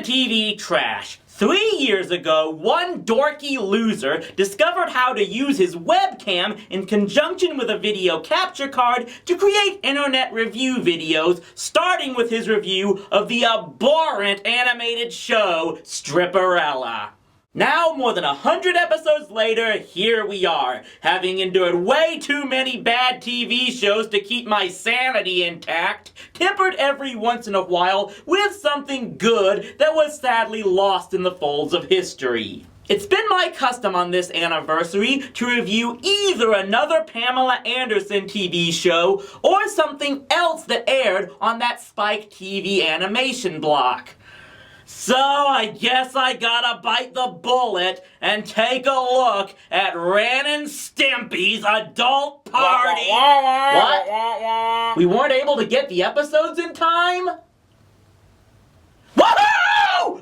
TV trash. 3 years ago, one dorky loser discovered how to use his webcam in conjunction with a video capture card to create internet review videos, starting with his review of the abhorrent animated show Stripperella. Now, more than 100 episodes later, here we are, having endured way too many bad TV shows to keep my sanity intact, tempered every once in a while with something good that was sadly lost in the folds of history. It's been my custom on this anniversary to review either another Pamela Anderson TV show or something else that aired on that Spike TV animation block. So I guess I gotta bite the bullet and take a look at Ren and Stimpy's Adult Party. What? We weren't able to get the episodes in time? Woohoo!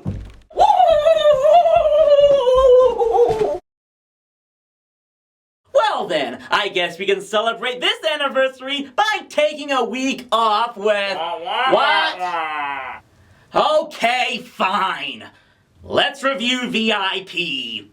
Well then, I guess we can celebrate this anniversary by taking a week off with... What? Okay, fine. Let's review VIP.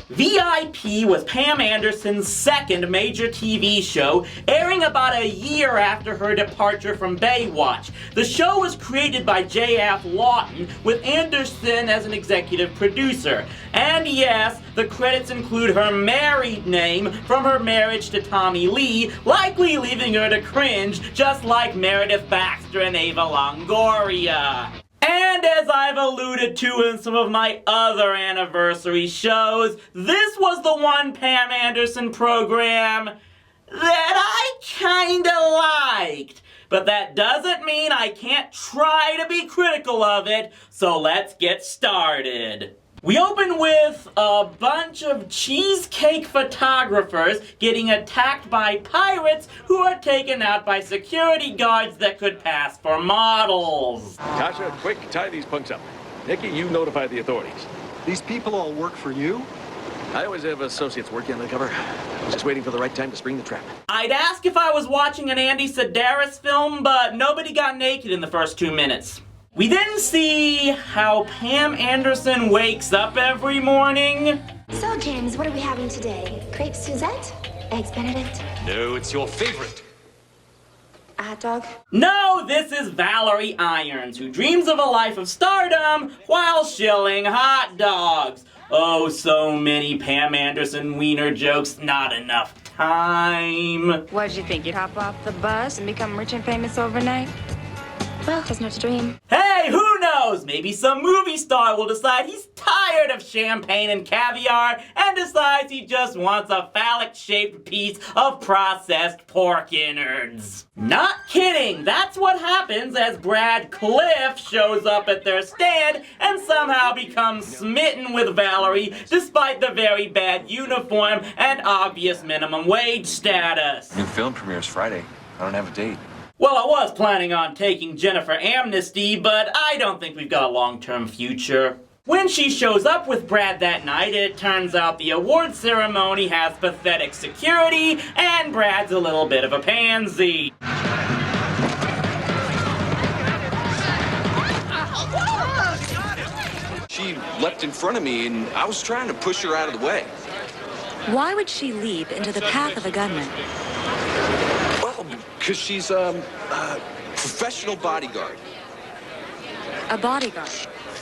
VIP was Pam Anderson's second major TV show, airing about a year after her departure from Baywatch. The show was created by J.F. Lawton, with Anderson as an executive producer. And yes, the credits include her married name from her marriage to Tommy Lee, likely leaving her to cringe, just like Meredith Baxter and Ava Longoria. And as I've alluded to in some of my other anniversary shows, this was the one Pam Anderson program that I kinda liked. But that doesn't mean I can't try to be critical of it, so let's get started. We open with a bunch of cheesecake photographers getting attacked by pirates who are taken out by security guards that could pass for models. Tasha, quick, tie these punks up. Nikki, you notify the authorities. These people all work for you? I always have associates working undercover. I was just waiting for the right time to spring the trap. I'd ask if I was watching an Andy Sedaris film, but nobody got naked in the first 2 minutes. We then see how Pam Anderson wakes up every morning. So, James, what are we having today? Crepe Suzette? Eggs Benedict? No, it's your favorite. A hot dog? No, this is Valerie Irons, who dreams of a life of stardom while shilling hot dogs. Oh, so many Pam Anderson wiener jokes, not enough time. What did you think? You'd hop off the bus and become rich and famous overnight? Well, doesn't have to dream. Hey, who knows? Maybe some movie star will decide he's tired of champagne and caviar and decides he just wants a phallic-shaped piece of processed pork innards. Not kidding! That's what happens as Brad Cliff shows up at their stand and somehow becomes smitten with Valerie despite the very bad uniform and obvious minimum wage status. New film premieres Friday. I don't have a date. Well, I was planning on taking Jennifer Amnesty, but I don't think we've got a long-term future. When she shows up with Brad that night, it turns out the award ceremony has pathetic security, and Brad's a little bit of a pansy. She leapt in front of me, and I was trying to push her out of the way. Why would she leap into the path of a gunman? Well, because she's a professional bodyguard. A bodyguard.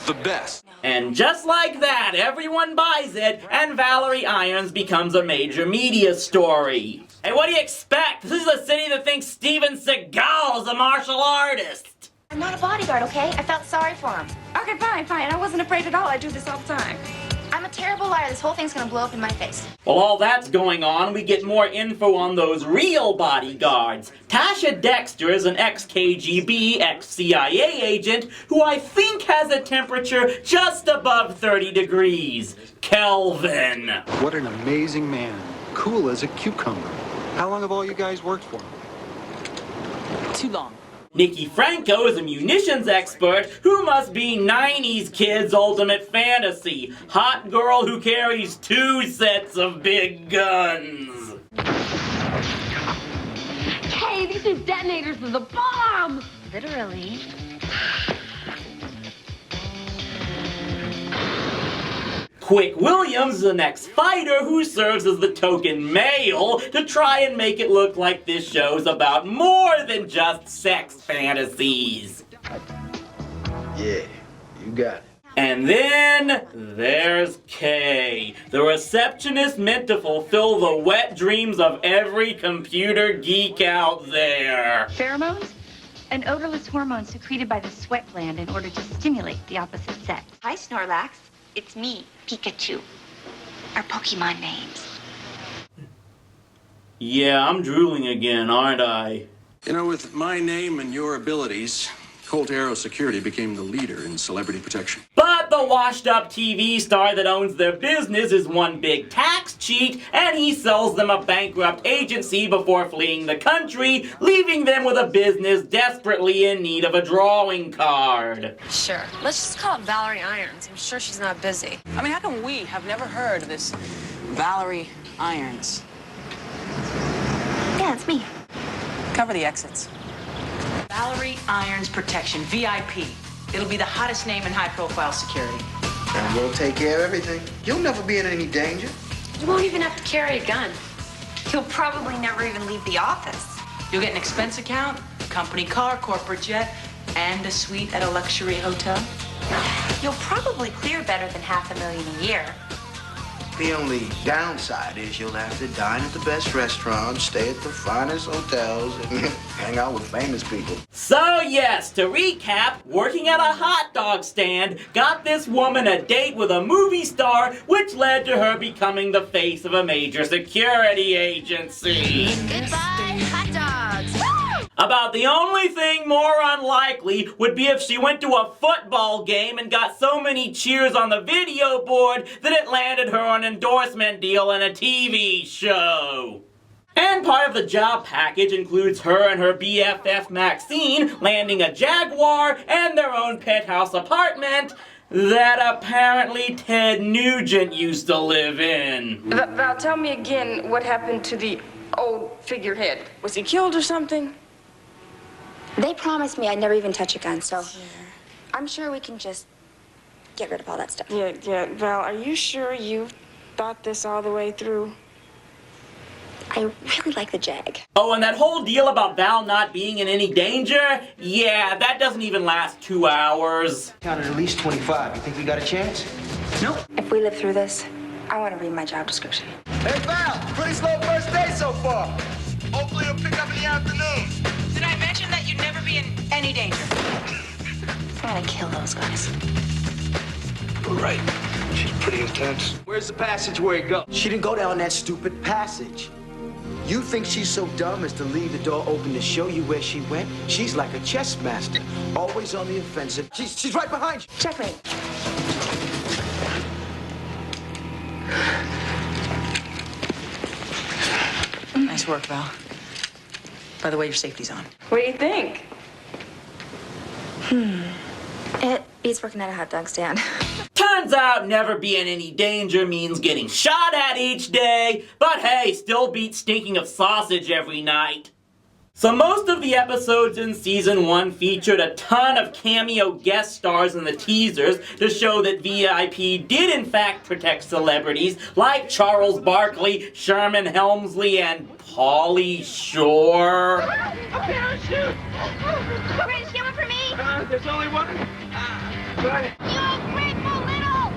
The best. And just like that, everyone buys it, and Valerie Irons becomes a major media story. Hey, what do you expect? This is a city that thinks Steven Seagal is a martial artist. I'm not a bodyguard, okay? I felt sorry for him. Okay, fine. I wasn't afraid at all. I do this all the time. I'm a terrible liar. This whole thing's gonna blow up in my face. While all that's going on, we get more info on those real bodyguards. Tasha Dexter is an ex-KGB, ex-CIA agent who I think has a temperature just above 30 degrees. Kelvin. What an amazing man. Cool as a cucumber. How long have all you guys worked for? Too long. Nikki Franco is a munitions expert who must be 90s kids' ultimate fantasy. Hot girl who carries 2 sets of big guns. Hey, these new detonators are the bomb! Literally. Quick Williams is an ex-fighter who serves as the token male to try and make it look like this show's about more than just sex fantasies. Yeah, you got it. And then there's Kay, the receptionist meant to fulfill the wet dreams of every computer geek out there. Pheromones? An odorless hormone secreted by the sweat gland in order to stimulate the opposite sex. Hi, Snorlax. It's me, Pikachu. Our Pokemon names. Yeah, I'm drooling again, aren't I? You know, with my name and your abilities, Colt Aero Security became the leader in celebrity protection. But the washed-up TV star that owns their business is one big tax cheat, and he sells them a bankrupt agency before fleeing the country, leaving them with a business desperately in need of a drawing card. Sure. Let's just call it Valerie Irons. I'm sure she's not busy. I mean, how come we have never heard of this Valerie Irons? Yeah, it's me. Cover the exits. Valerie Irons Protection, VIP. It'll be the hottest name in high-profile security. And we'll take care of everything. You'll never be in any danger. You won't even have to carry a gun. You'll probably never even leave the office. You'll get an expense account, company car, corporate jet, and a suite at a luxury hotel. You'll probably clear better than $500,000 a year. The only downside is you'll have to dine at the best restaurants, stay at the finest hotels, and hang out with famous people. So yes, to recap, working at a hot dog stand got this woman a date with a movie star, which led to her becoming the face of a major security agency. Goodbye, hot dogs. Woo! About the only thing more unlikely would be if she went to a football game and got so many cheers on the video board that it landed her an endorsement deal in a TV show. And part of the job package includes her and her BFF Maxine landing a Jaguar and their own penthouse apartment that apparently Ted Nugent used to live in. Val, tell me again what happened to the old figurehead. Was he killed or something? They promised me I'd never even touch a gun, so I'm sure we can just get rid of all that stuff. Yeah, Val, are you sure you thought this all the way through? I really like the Jag. Oh, and that whole deal about Val not being in any danger? Yeah, that doesn't even last 2 hours. Counted at least 25. You think we got a chance? Nope. If we live through this, I want to read my job description. Hey, Val! Pretty slow first day so far. Hopefully it'll pick up in the afternoon. Did I mention that you'd never be in any danger? I'm gonna kill those guys. You're right. She's pretty intense. Where's the passageway go? She didn't go down that stupid passage. You think she's so dumb as to leave the door open to show you where she went? She's like a chess master, always on the offensive. She's right behind you. Checkmate. Nice work, Val. By the way, your safety's on. What do you think? It beats working at a hot dog stand. Turns out never be in any danger means getting shot at each day, but hey, still beats stinking of sausage every night. So most of the episodes in Season 1 featured a ton of cameo guest stars in the teasers to show that VIP did in fact protect celebrities like Charles Barkley, Sherman Helmsley, and Pauly Shore. A parachute! Rich, get one for me! There's only one. You ungrateful little!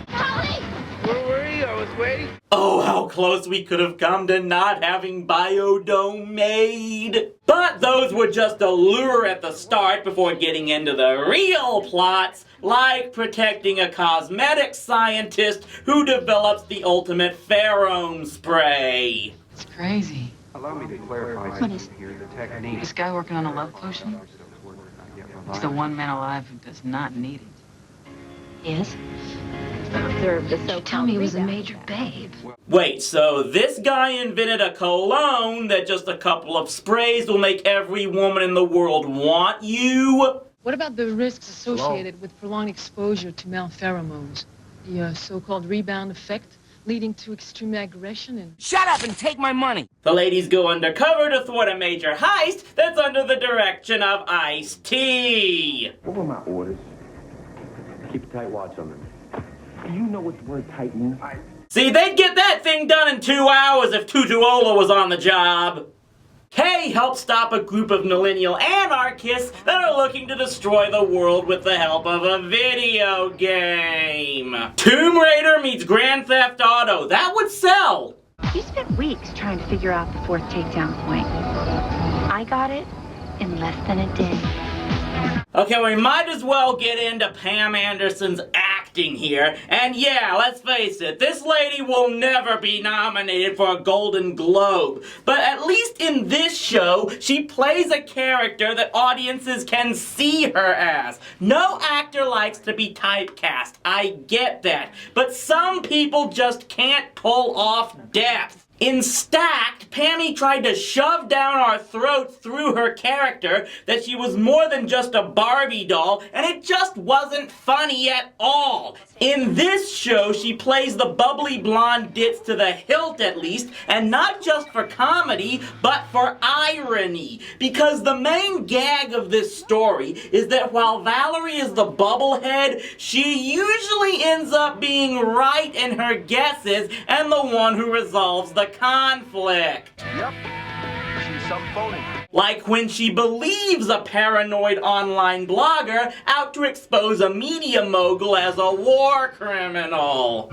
Polly! Where were you? I was waiting. Oh, how close we could have come to not having Biodome made. But those were just a lure at the start before getting into the real plots, like protecting a cosmetic scientist who develops the ultimate pheromone spray. It's crazy. Allow me to clarify What is here the technique. this guy working on a love potion? He's the one man alive who does not need it. Yes? Tell me he was a major babe. Wait, so this guy invented a cologne that just a couple of sprays will make every woman in the world want you? What about the risks associated with prolonged exposure to male pheromones? The so-called rebound effect, leading to extreme aggression and... Shut up and take my money. The ladies go undercover to thwart a major heist that's under the direction of Ice-T. What were my orders? Keep a tight watch on them. You know what the word tight means? See, they'd get that thing done in 2 hours if Tutuola was on the job. Kay helps stop a group of millennial anarchists that are looking to destroy the world with the help of a video game. Tomb Raider meets Grand Theft Auto. That would sell. You spent weeks trying to figure out the fourth takedown point. I got it in less than a day. Okay, we might as well get into Pam Anderson's acting here. And yeah, let's face it, this lady will never be nominated for a Golden Globe. But at least in this show, she plays a character that audiences can see her as. No actor likes to be typecast, I get that. But some people just can't pull off depth. In Stacked, Pammy tried to shove down our throats through her character that she was more than just a Barbie doll, and it just wasn't funny at all. In this show, she plays the bubbly blonde ditz to the hilt at least, and not just for comedy, but for irony. Because the main gag of this story is that while Valerie is the bubblehead, she usually ends up being right in her guesses and the one who resolves the conflict. Yep. She's some phony. Like when she believes a paranoid online blogger out to expose a media mogul as a war criminal.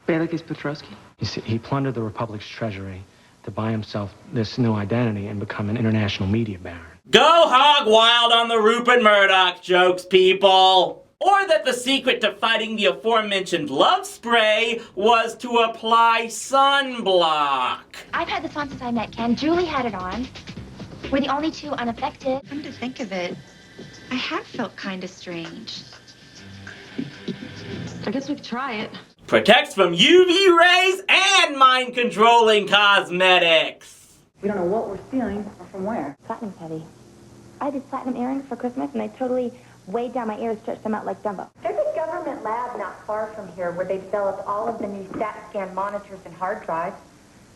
Balikis Petrovsky? You see, he plundered the Republic's treasury to buy himself this new identity and become an international media baron. Go hog wild on the Rupert Murdoch jokes, people! Or that the secret to fighting the aforementioned love spray was to apply sunblock. I've had this on since I met Ken. Julie had it on. We're the only two unaffected. Come to think of it, I have felt kind of strange. I guess we could try it. Protects from UV rays and mind-controlling cosmetics. We don't know what we're stealing or from where. Platinum's heavy. I did platinum earrings for Christmas, and they totally weighed down my ears, stretched them out like Dumbo. There's a government lab not far from here where they've developed all of the new STAT scan monitors and hard drives,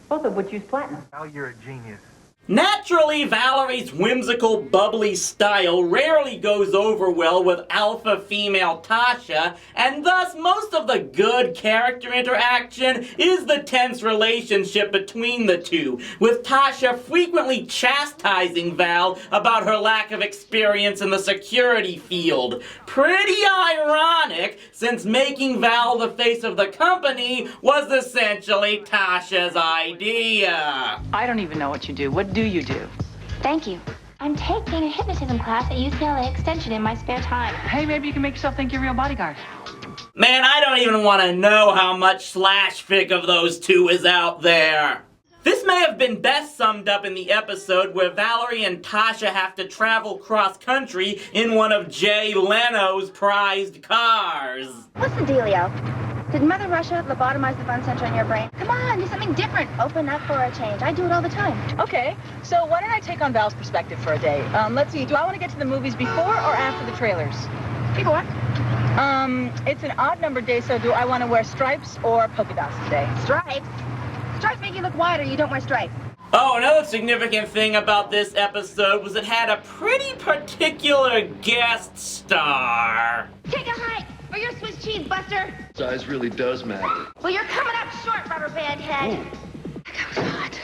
both of which use platinum. Now you're a genius. Naturally, Valerie's whimsical, bubbly style rarely goes over well with alpha female Tasha, and thus most of the good character interaction is the tense relationship between the two, with Tasha frequently chastising Val about her lack of experience in the security field. Pretty ironic, since making Val the face of the company was essentially Tasha's idea. I don't even know what you do. What do you do? Thank you. I'm taking a hypnotism class at UCLA Extension in my spare time. Hey, maybe you can make yourself think you're a real bodyguard. Man, I don't even want to know how much slash fic of those two is out there. This may have been best summed up in the episode where Valerie and Tasha have to travel cross-country in one of Jay Leno's prized cars. What's the dealio? Did Mother Russia lobotomize the fun center in your brain? Come on, do something different. Open up for a change. I do it all the time. Okay, so why don't I take on Val's perspective for a day? Let's see, do I want to get to the movies before or after the trailers? Before. It's an odd number day, so do I want to wear stripes or polka dots today? Stripes? Stripes make you look wider. You don't wear stripes. Oh, another significant thing about this episode was it had a pretty particular guest star. Take a hike for your Swiss cheese, Buster. Size really does matter. Well, you're coming up short, rubber band head. That was hot.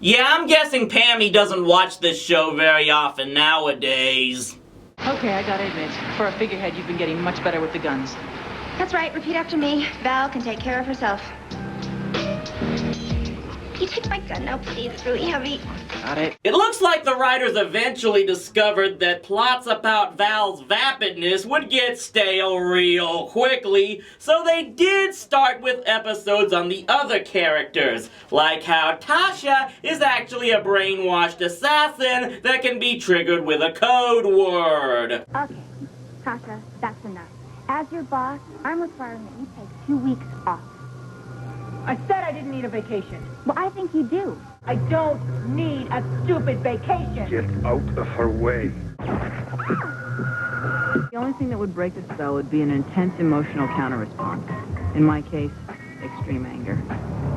Yeah, I'm guessing Pammy doesn't watch this show very often nowadays. Okay, I gotta admit, for a figurehead, you've been getting much better with the guns. That's right, repeat after me. Val can take care of herself. Can you take my gun now, please? It's really heavy. Got it. It looks like the writers eventually discovered that plots about Val's vapidness would get stale real quickly, so they did start with episodes on the other characters, like how Tasha is actually a brainwashed assassin that can be triggered with a code word. Okay, Tasha, that's enough. As your boss, I'm requiring that you take 2 weeks off. I said I didn't need a vacation. Well, I think you do. I don't need a stupid vacation. Get out of her way. The only thing that would break the spell would be an intense emotional counter-response. In my case, extreme anger.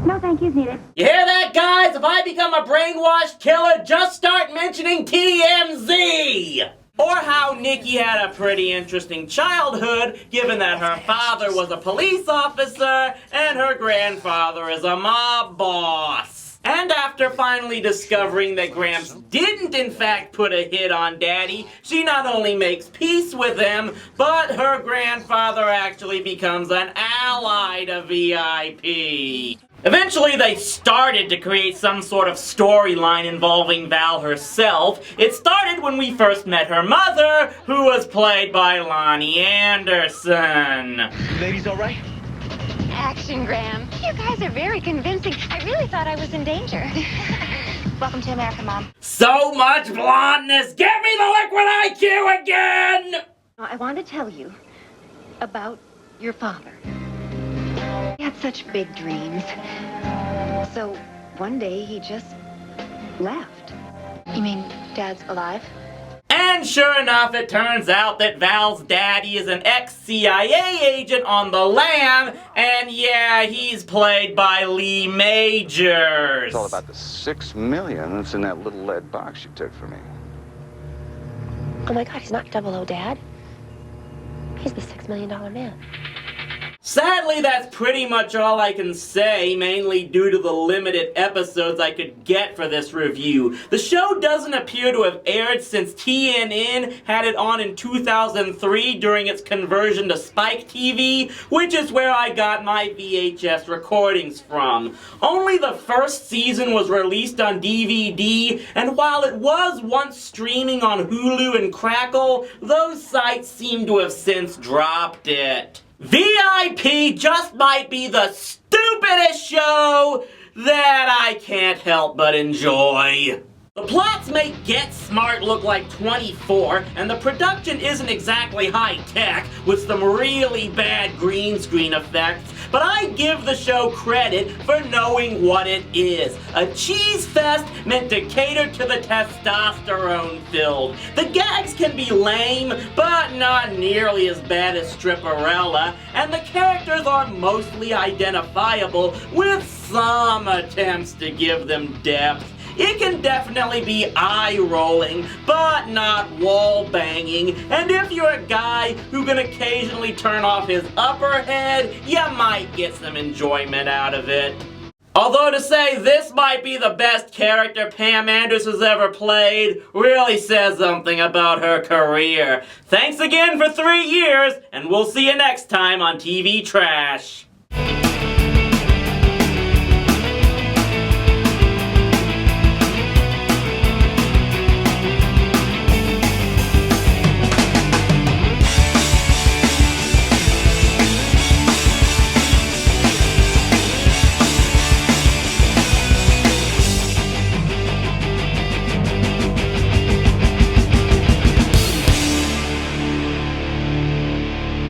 No thank yous needed. You hear that, guys? If I become a brainwashed killer, just start mentioning TMZ! Or how Nikki had a pretty interesting childhood, given that her father was a police officer and her grandfather is a mob boss. And after finally discovering that Gramps didn't in fact put a hit on Daddy, she not only makes peace with him, but her grandfather actually becomes an ally to VIP. Eventually, they started to create some sort of storyline involving Val herself. It started when we first met her mother, who was played by Lonnie Anderson. Ladies all right? Action, Graham. You guys are very convincing. I really thought I was in danger. Welcome to America, Mom. So much blondness! Give me the liquid IQ again! I want to tell you about your father. He had such big dreams. So one day he just left. You mean Dad's alive? And sure enough, it turns out that Val's daddy is an ex-CIA agent on the lam, and yeah, he's played by Lee Majors. It's all about the $6 million that's in that little lead box you took from me. Oh my God, he's not 00 Dad. He's the $6 million man. Sadly, that's pretty much all I can say, mainly due to the limited episodes I could get for this review. The show doesn't appear to have aired since TNN had it on in 2003 during its conversion to Spike TV, which is where I got my VHS recordings from. Only the first season was released on DVD, and while it was once streaming on Hulu and Crackle, those sites seem to have since dropped it. VIP just might be the stupidest show that I can't help but enjoy. The plots make Get Smart look like 24, and the production isn't exactly high-tech, with some really bad green screen effects, but I give the show credit for knowing what it is. A cheese fest meant to cater to the testosterone filled. The gags can be lame, but not nearly as bad as Stripperella, and the characters are mostly identifiable, with some attempts to give them depth. It can definitely be eye-rolling, but not wall-banging, and if you're a guy who can occasionally turn off his upper head, you might get some enjoyment out of it. Although to say this might be the best character Pam Anders has ever played really says something about her career. Thanks again for 3 years, and we'll see you next time on TV Trash.